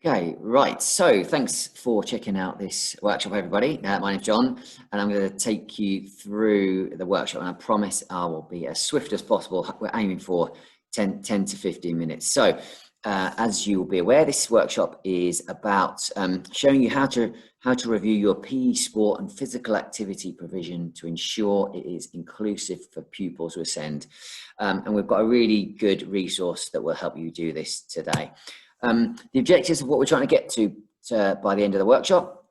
Okay, right. So thanks for checking out this workshop, everybody. My name's John, and I'm going to take you through the workshop, and I promise I will be as swift as possible. We're aiming for 10 to 15 minutes. So as you will be aware, this workshop is about showing you how to review your PE, sport and physical activity provision to ensure it is inclusive for pupils who attend. And we've got a really good resource that will help you do this today. The objectives of what we're trying to get to by the end of the workshop,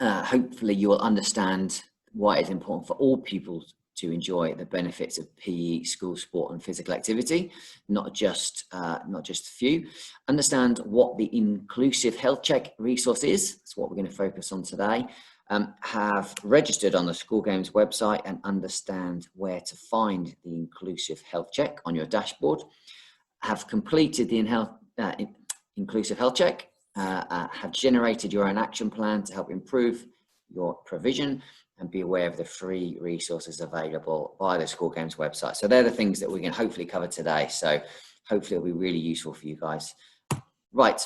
hopefully you will understand why it's important for all pupils to enjoy the benefits of PE, school sport and physical activity, not just a few. Understand what the inclusive health check resource is. That's what we're going to focus on today. Have registered on the School Games website and understand where to find the inclusive health check on your dashboard. Have completed the inclusive health check, have generated your own action plan to help improve your provision, and be aware of the free resources available via the School Games website. So they're the things that we're going to hopefully cover today. So hopefully it'll be really useful for you guys. Right.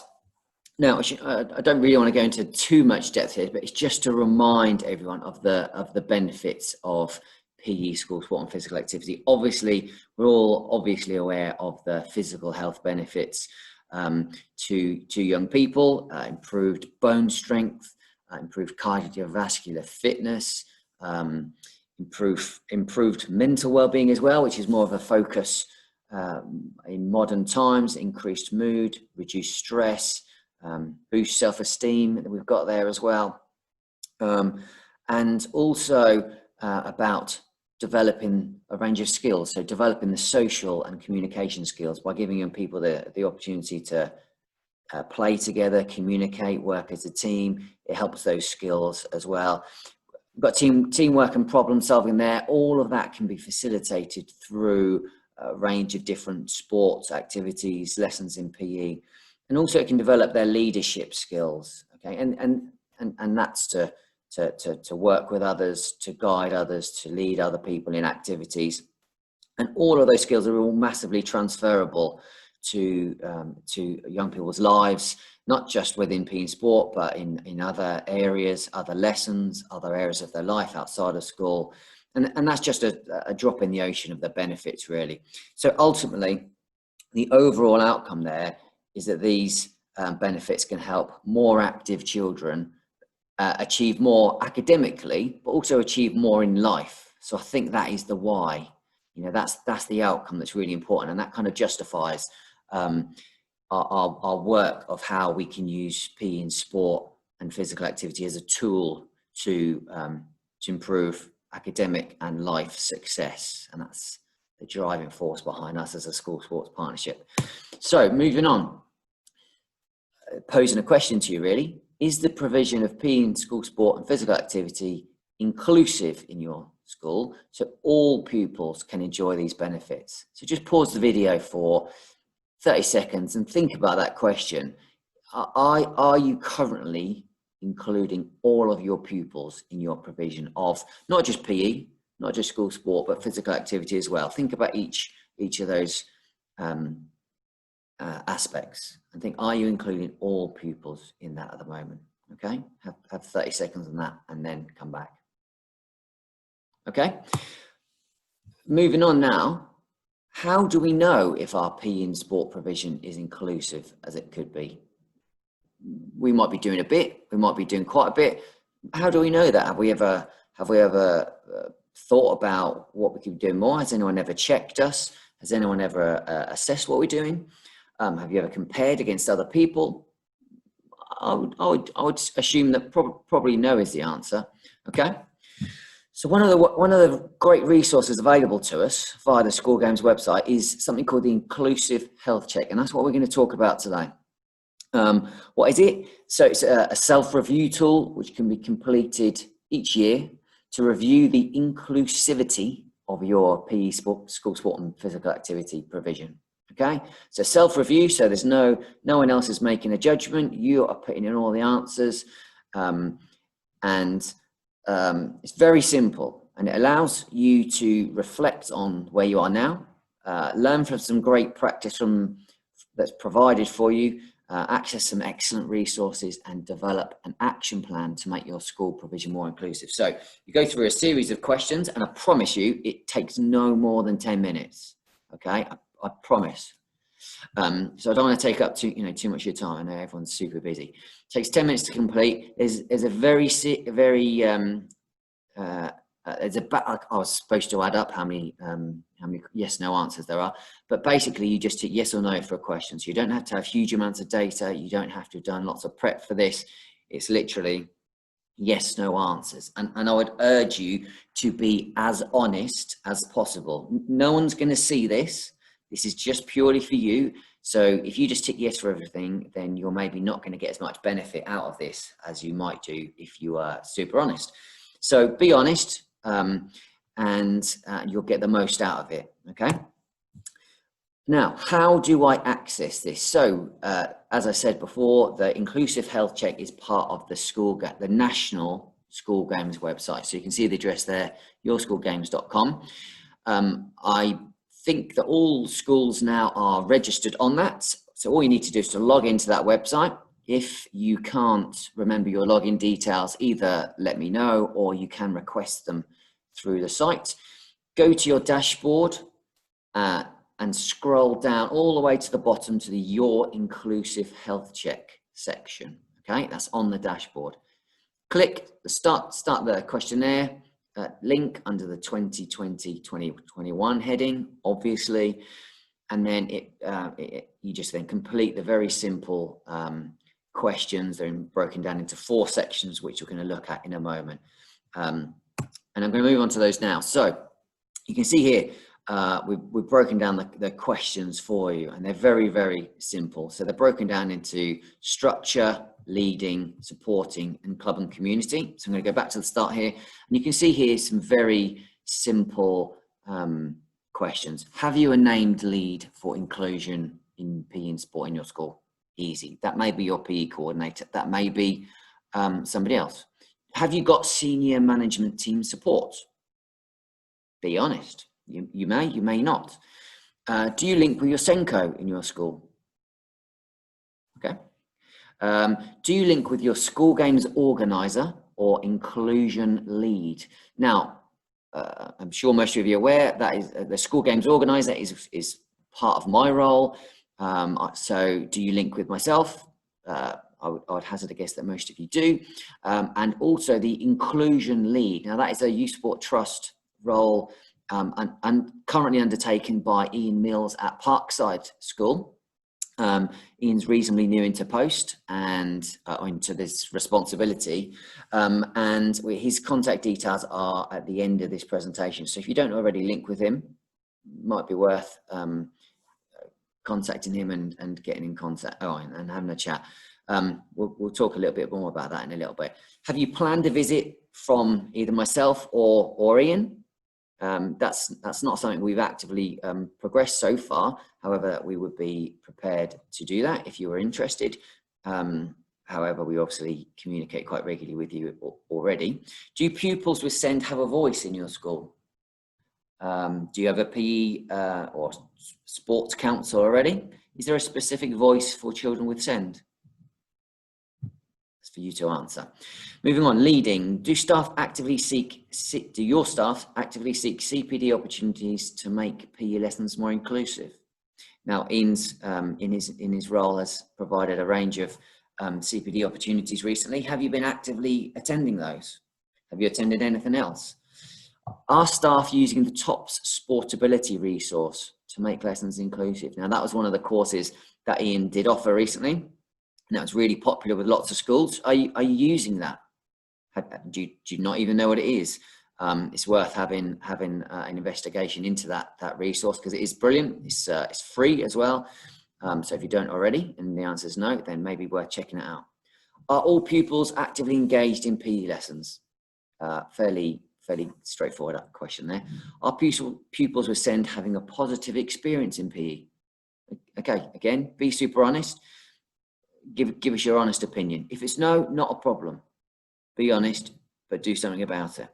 Now, I don't really want to go into too much depth here, but it's just to remind everyone of the benefits of PE, school sport and physical activity. Obviously, we're all obviously aware of the physical health benefits to young people, improved bone strength, improved cardiovascular fitness, improved mental well-being as well, which is more of a focus in modern times, increased mood, reduced stress, boost self-esteem that we've got there as well. And also about developing a range of skills, so developing the social and communication skills by giving young people the opportunity to play together, communicate, work as a team. It helps those skills as well. We've got teamwork and problem solving there. All of that can be facilitated through a range of different sports activities, lessons in PE, and also it can develop their leadership skills. Okay, and that's to work with others, to guide others, to lead other people in activities. And all of those skills are all massively transferable to young people's lives, not just within PE and sport, but in other areas, other lessons, other areas of their life outside of school. And that's just a drop in the ocean of the benefits, really. So ultimately, the overall outcome there is that these benefits can help more active children achieve more academically, but also achieve more in life. So I think that is the why. You know, that's the outcome that's really important, and that kind of justifies our work of how we can use PE and sport and physical activity as a tool to improve academic and life success, and that's the driving force behind us as a school sports partnership. So moving on, posing a question to you really. Is the provision of PE and school sport and physical activity inclusive in your school so all pupils can enjoy these benefits? So just pause the video for 30 seconds and think about that question. Are you currently including all of your pupils in your provision of not just PE, not just school sport, but physical activity as well? Think about each of those aspects and think, are you including all pupils in that at the moment? Okay, have 30 seconds on that and then come back. Okay, moving on now. How do we know if our PE and sport provision is inclusive as it could be? We might be doing a bit, we might be doing quite a bit. How do we know that? Have we ever thought about what we could be doing more? Has anyone ever checked us? Has anyone ever assessed what we're doing? Have you ever compared against other people? I would assume that probably no is the answer. Okay. So one of the great resources available to us via the School Games website is something called the Inclusive Health Check, and that's what we're going to talk about today. What is it? So it's a self-review tool which can be completed each year to review the inclusivity of your PE, school sport and physical activity provision. Okay, so self-review, so there's no one else is making a judgment. You are putting in all the answers, and it's very simple, and it allows you to reflect on where you are now, learn from some great practice that's provided for you, access some excellent resources, and develop an action plan to make your school provision more inclusive. So you go through a series of questions, and I promise you it takes no more than 10 minutes. Okay, I promise. So I don't want to take up too much of your time. I know everyone's super busy. It takes 10 minutes to complete. There's a very I was supposed to add up how many yes no answers there are, but basically you just tick yes or no for a question. So you don't have to have huge amounts of data. You don't have to have done lots of prep for this. It's literally yes no answers, and I would urge you to be as honest as possible. No one's going to see this. This is just purely for you. So if you just tick yes for everything, then you're maybe not going to get as much benefit out of this as you might do if you are super honest. So be honest, and you'll get the most out of it. Okay. Now, how do I access this? So, as I said before, the Inclusive Health Check is part of the National School Games website. So you can see the address there, yourschoolgames.com. I think that all schools now are registered on that. So all you need to do is to log into that website. If you can't remember your login details, either let me know or you can request them through the site. Go to your dashboard and scroll down all the way to the bottom to the Your Inclusive Health Check section. Okay, that's on the dashboard. Click the start the questionnaire link under the 2020-2021 heading, obviously, and then you just then complete the very simple questions. They're broken down into 4 sections, which we're going to look at in a moment. And I'm going to move on to those now. So you can see here, we've broken down the questions for you, and they're very, very simple. So they're broken down into structure, leading, supporting, and club and community. So I'm going to go back to the start here, and you can see here some very simple questions. Have you a named lead for inclusion in PE and sport in your school? Easy. That may be your PE coordinator. That may be somebody else. Have you got senior management team support? Be honest. You may not. Do you link with your Senko in your school? Okay. Do you link with your school games organizer or inclusion lead? Now, I'm sure most of you are aware that is the school games organizer is part of my role. So do you link with myself? I would hazard a guess that most of you do. And also the inclusion lead. Now that is a youth sport trust role and currently undertaken by Ian Mills at Parkside School. Ian's reasonably new into post and into this responsibility, and his contact details are at the end of this presentation. So if you don't already link with him, it might be worth contacting him and getting in contact and having a chat. We'll talk a little bit more about that in a little bit. Have you planned a visit from either myself or Ian? That's not something we've actively progressed so far. However, we would be prepared to do that if you were interested. However, we obviously communicate quite regularly with you already. Do pupils with SEND have a voice in your school? Do you have a PE or sports council already? Is there a specific voice for children with SEND? For you to answer. Moving on, leading. Do your staff actively seek CPD opportunities to make PE lessons more inclusive? Now, Ian's in his role has provided a range of CPD opportunities recently. Have you been actively attending those? Have you attended anything else? Are staff using the TOPS Sportability resource to make lessons inclusive? Now, that was one of the courses that Ian did offer recently. Now it's really popular with lots of schools. Are you using that? Do you not even know what it is? It's worth having an investigation into that resource because it is brilliant. It's free as well. So if you don't already, and the answer is no, then maybe worth checking it out. Are all pupils actively engaged in PE lessons? Fairly straightforward question there. Are pupils with SEND having a positive experience in PE? Okay, again, be super honest. Give us your honest opinion. If it's no, not a problem. Be honest, but do something about it.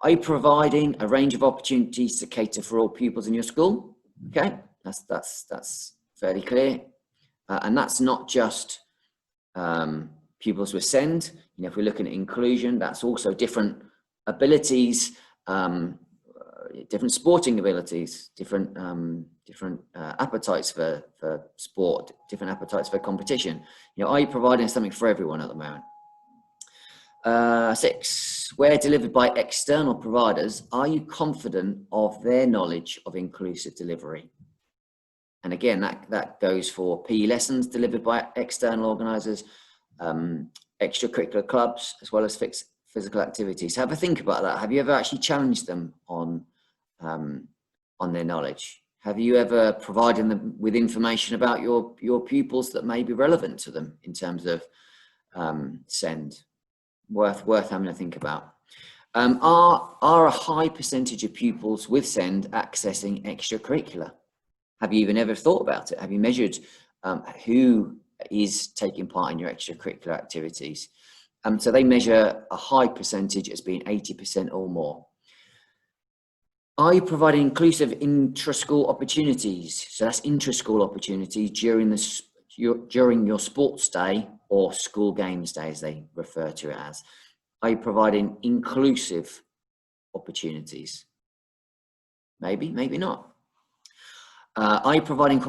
Are you providing a range of opportunities to cater for all pupils in your school? Okay, that's fairly clear. And that's not just pupils with SEND. You know, if we're looking at inclusion, that's also different abilities, different sporting abilities, different appetites for sport, different appetites for competition. You know, are you providing something for everyone at the moment? 6, where delivered by external providers, are you confident of their knowledge of inclusive delivery? And again, that goes for PE lessons delivered by external organisers, extracurricular clubs, as well as physical activities. Have a think about that. Have you ever actually challenged them on their knowledge? Have you ever provided them with information about your pupils that may be relevant to them in terms of SEND? Worth having to think about. Are a high percentage of pupils with SEND accessing extracurricular? Have you even ever thought about it? Have you measured who is taking part in your extracurricular activities? So they measure a high percentage as being 80% or more. Are you providing inclusive intra-school opportunities? So that's intra-school opportunities during your sports day or school games day, as they refer to it as. Are you providing inclusive opportunities? Maybe, maybe not. Are you providing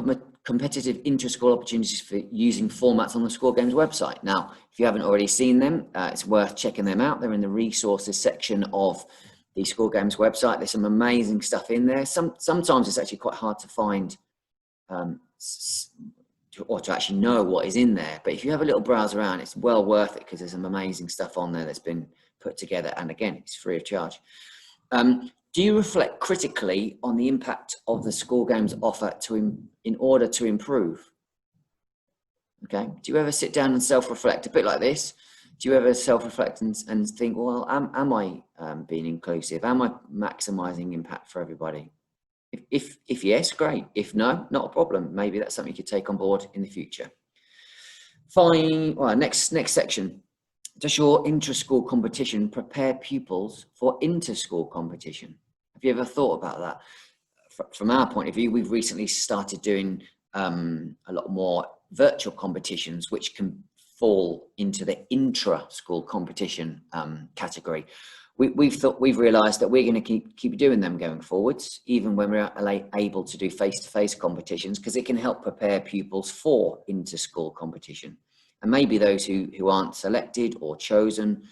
competitive inter-school opportunities for using formats on the School Games website? Now, if you haven't already seen them, it's worth checking them out. They're in the resources section of the School Games website. There's some amazing stuff in there. Sometimes it's actually quite hard to find or to actually know what is in there. But if you have a little browse around, it's well worth it because there's some amazing stuff on there that's been put together. And again, it's free of charge. Do you reflect critically on the impact of the School Games offer in order to improve? Okay. Do you ever sit down and self-reflect a bit like this? Do you ever self-reflect and think, well, am I being inclusive? Am I maximizing impact for everybody? If yes, great. If no, not a problem. Maybe that's something you could take on board in the future. Fine. Well, next section. Does your inter-school competition prepare pupils for inter-school competition? Have you ever thought about that? From our point of view, we've recently started doing a lot more virtual competitions, which can fall into the intra-school competition category. We've realised that we're going to keep doing them going forwards, even when we're able to do face-to-face competitions, because it can help prepare pupils for inter-school competition. And maybe those who aren't selected or chosen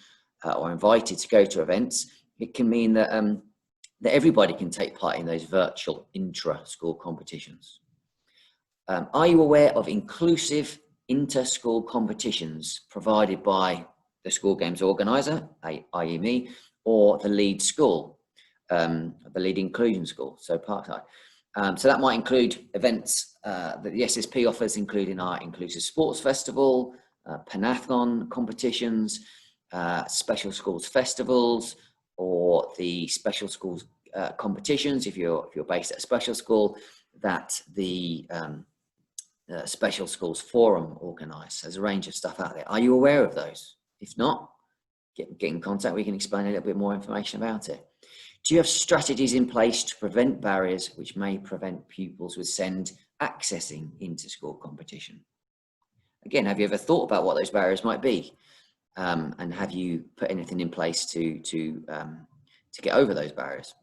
or invited to go to events, it can mean that that everybody can take part in those virtual intra-school competitions. Are you aware of inclusive inter-school competitions provided by the School Games organiser, i.e. me, or the lead school, the lead inclusion school, so Parkside? So that might include events that the SSP offers, including our Inclusive Sports Festival, Panathlon competitions, special schools festivals, or the special schools competitions. If you're based at a special school, that the Special Schools Forum organise. There's a range of stuff out there. Are you aware of those? If not, get in contact. We can explain a little bit more information about it. Do you have strategies in place to prevent barriers which may prevent pupils with SEND accessing inter-school competition? Again, have you ever thought about what those barriers might be? And have you put anything in place to get over those barriers?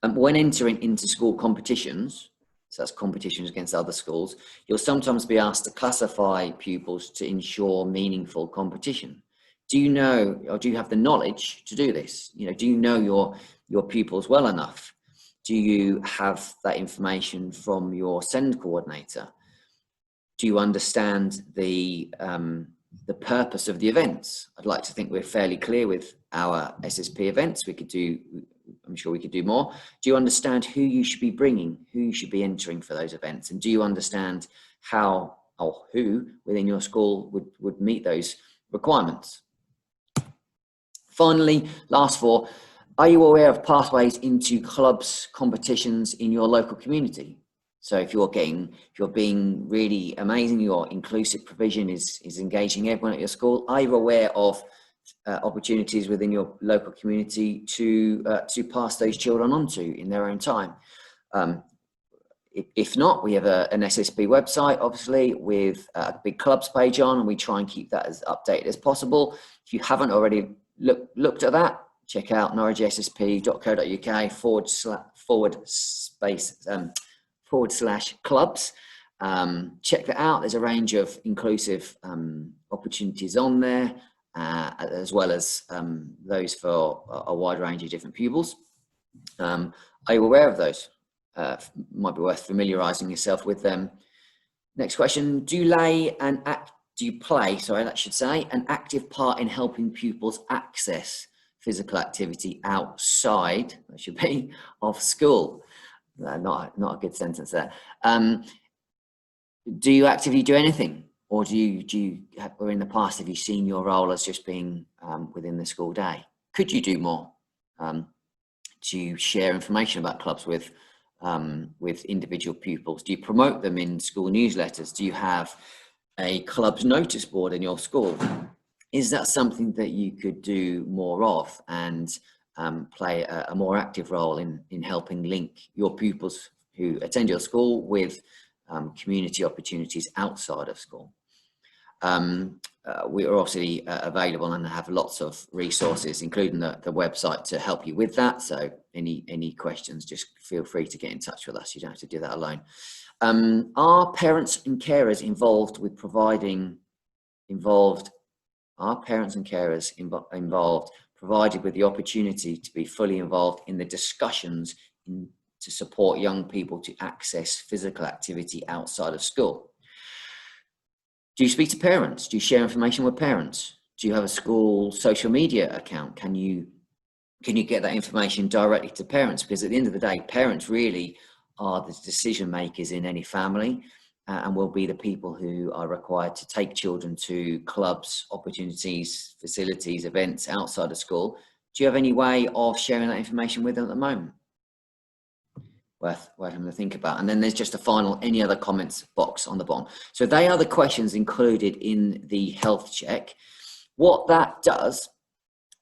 When entering inter-school competitions, so that's competitions against other schools, you'll sometimes be asked to classify pupils to ensure meaningful competition. Do you know, or do you have the knowledge to do this? You know, do you know your pupils well enough? Do you have that information from your SEND coordinator? Do you understand the purpose of the events? I'd like to think we're fairly clear with our SSP events. I'm sure we could do more. Do you understand who you should be bringing, who you should be entering for those events? And do you understand how or who within your school would meet those requirements? Finally, last 4, are you aware of pathways into clubs, competitions in your local community? So if you're being really amazing, your inclusive provision is engaging everyone at your school, are you aware of opportunities within your local community to pass those children on to in their own time? If not, we have an SSP website, obviously, with a big clubs page on, and we try and keep that as updated as possible. If you haven't already looked at that, check out norwichssp.co.uk / clubs. Check that out. There's a range of inclusive opportunities on there, as well as those for a wide range of different pupils. Are you aware of those? Might be worth familiarising yourself with them. Next question: Do you play an active part in helping pupils access physical activity outside, that should be, of school? Not a good sentence there. Do you actively do anything, or or in the past have you seen your role as just being within the school day? Could you do more? Do you share information about clubs with individual pupils? Do you promote them in school newsletters? Do you have a club's notice board in your school? Is that something that you could do more of and play a more active role in helping link your pupils who attend your school with community opportunities outside of school? We are obviously available and have lots of resources, including the website, to help you with that. So any questions, just feel free to get in touch with us. You don't have to do that alone. Are parents and carers involved with provided with the opportunity to be fully involved in the discussions to support young people to access physical activity outside of school? Do you speak to parents? Do you share information with parents? Do you have a school social media account? Can you get that information directly to parents? Because at the end of the day, parents really are the decision makers in any family, and will be the people who are required to take children to clubs, opportunities, facilities, events outside of school. Do you have any way of sharing that information with them at the moment? Worth having to think about. And then there's just a final any other comments box on the bottom. So they are the questions included in the health check. What that does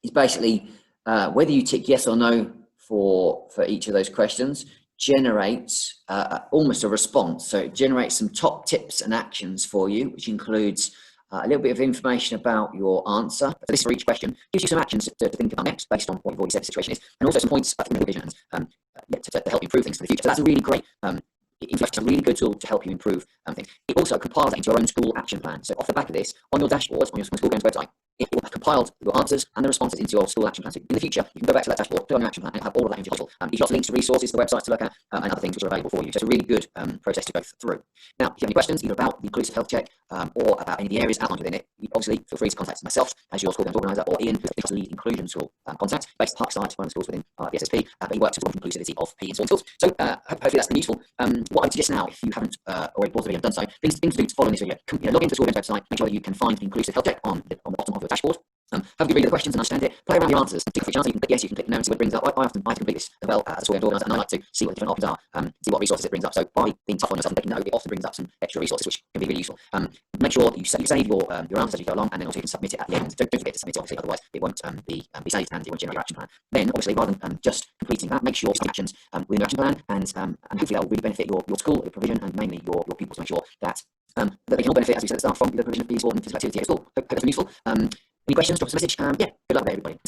is basically whether you tick yes or no for each of those questions generates almost a response. So it generates some top tips and actions for you, which includes a little bit of information about your answer. So this for each question gives you some actions to think about next based on what you've already said the situation is, and also some points for revision to help improve things for the future. So that's a really great it's a really good tool to help you improve things. It also compiles that into your own school action plan. So off the back of this, on your dashboard, on your school games website, it will have compiled your answers and the responses into your school action plan. So in the future, you can go back to that dashboard, put on your action plan, and have all of that information. You've got links to resources, to websites to look at, and other things which are available for you. So it's a really good process to go through. Now, if you have any questions, either about the inclusive health check or about any of the areas outlined within it, you obviously feel free to contact myself as your school games organiser, or Ian, who's the lead inclusion school contact, based at Parkside, one of the schools within the SSP, but he works with the inclusivity of PE in schools. So hopefully that's been useful. What I would suggest now, if you haven't already paused the video and done so, things to do to follow this video. Log into the school games website, make sure that you can find the inclusive health check on the bottom of your dashboard. Have a good read of the questions and understand it. Play around with your answers. Tick for each answer. You can click yes, you can click no, and see what it brings up. I often complete this as well as a school games organiser, and I like to see what the different options are, see what resources it brings up. So by being tough on yourself and clicking no, it often brings up some extra resources which can be really useful. Make sure that you save your answers as you go along, and then also you can submit it at the end. Don't forget to submit it, obviously, otherwise it won't be saved and it won't generate your action plan. Then, obviously, rather than just completing that, make sure you take actions within your action plan, and hopefully that will really benefit your school, your provision, and mainly your pupils, to make sure that they can all benefit, as we said at the start, from the provision of PE sport and physical activity at school. Hope that's been useful. Any questions, drop us a message. Yeah, good luck with everybody.